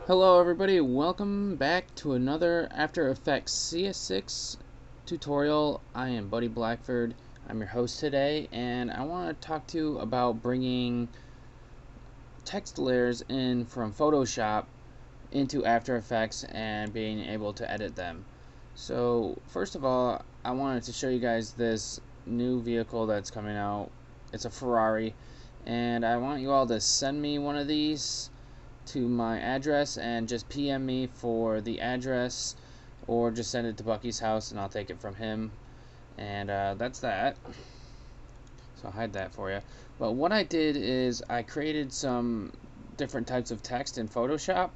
Hello everybody, welcome back to another After Effects CS6 tutorial. I am Buddy Blackford. I'm your host today, and I want to talk to you about bringing text layers in from Photoshop into After Effects and being able to edit them. So first of all, I wanted to show you guys this new vehicle that's coming out. It's a Ferrari, and I want you all to send me one of these to my address and just PM me for the address, or just send it to Bucky's house and I'll take it from him. And that's that. So I'll hide that for you. But what I did is I created some different types of text in Photoshop,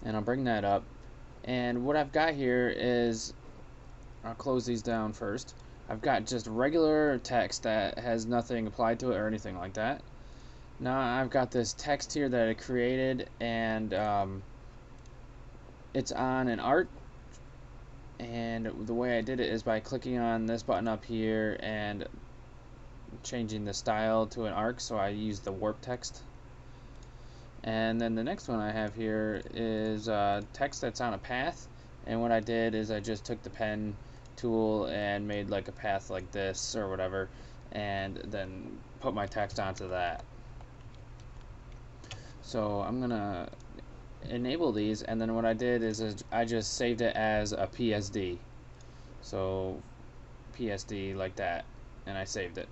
and I'll bring that up. And what I've got here is, I'll close these down first. I've got just regular text that has nothing applied to it or anything like that. Now I've got this text here that I created, and it's on an art, and the way I did it is by clicking on this button up here and changing the style to an arc, so I use the warp text. And then the next one I have here is text that's on a path, and what I did is I just took the pen tool and made like a path like this or whatever, and then put my text onto that. So I'm gonna enable these, and then what I did is I just saved it as a PSD. So PSD like that, and I saved it.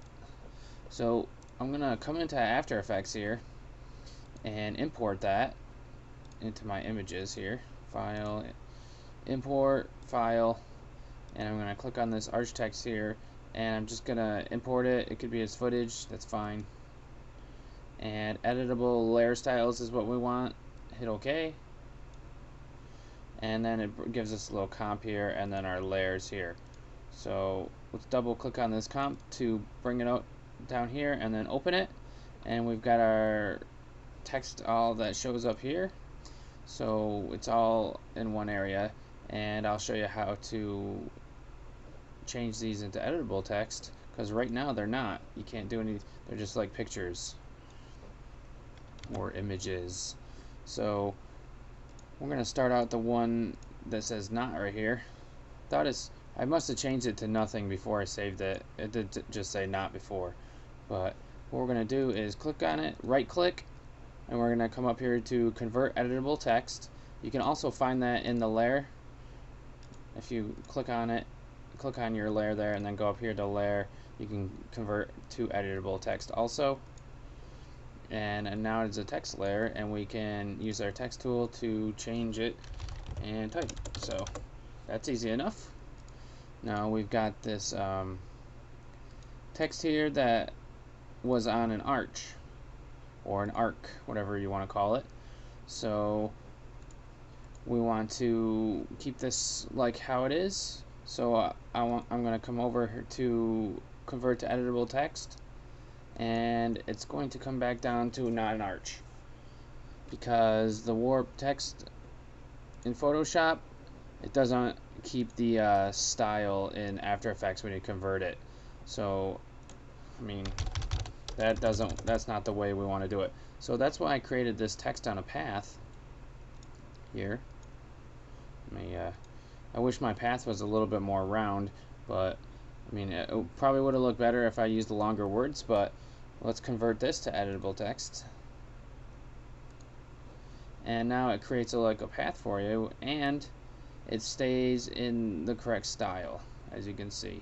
So I'm gonna come into After Effects here and import that into my images here. File, import, file, and I'm gonna click on this arch text here, and I'm just gonna import it. It could be as footage, that's fine. And editable layer styles is what we want. Hit OK, and then it gives us a little comp here and then our layers here. So let's double click on this comp to bring it out down here and then open it, and we've got our text all that shows up here. So it's all in one area, and I'll show you how to change these into editable text, because right now they're not. You can't do any, they're just like pictures or images. So we're going to start out the one that says not right here. I must have changed it to nothing before I saved it. It did just say not before. But what we're going to do is click on it, right click, and we're going to come up here to convert editable text. You can also find that in the layer. If you click on it, click on your layer there and then go up here to layer, you can convert to editable text also. And now it's a text layer, and we can use our text tool to change it and type. So that's easy enough. Now we've got this text here that was on an arch or an arc, whatever you want to call it. So we want to keep this like how it is. So I'm going to come over here to convert to editable text, and it's going to come back down to not an arch, because the warp text in Photoshop, it doesn't keep the style in After Effects when you convert it. So I mean, that's not the way we want to do it. So that's why I created this text on a path here. I wish my path was a little bit more round, but I mean, it probably would have looked better if I used the longer words. But let's convert this to editable text, and now it creates like a path for you, and it stays in the correct style, as you can see.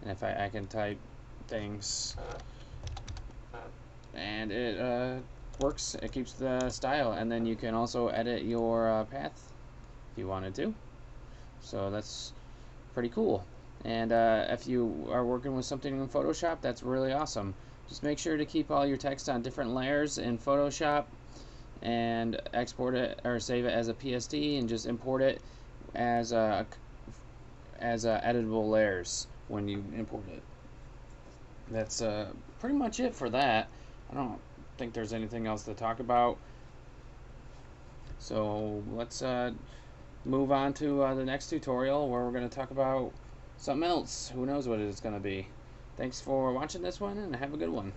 And if I can type things, and it works. It keeps the style, and then you can also edit your path if you wanted to. So that's pretty cool. And if you are working with something in Photoshop, that's really awesome. Just make sure to keep all your text on different layers in Photoshop, and export it or save it as a PSD, and just import it as editable layers when you import it. That's pretty much it for that. I don't think there's anything else to talk about. So let's move on to the next tutorial, where we're going to talk about something else. Who knows what it's going to be. Thanks for watching this one, and have a good one.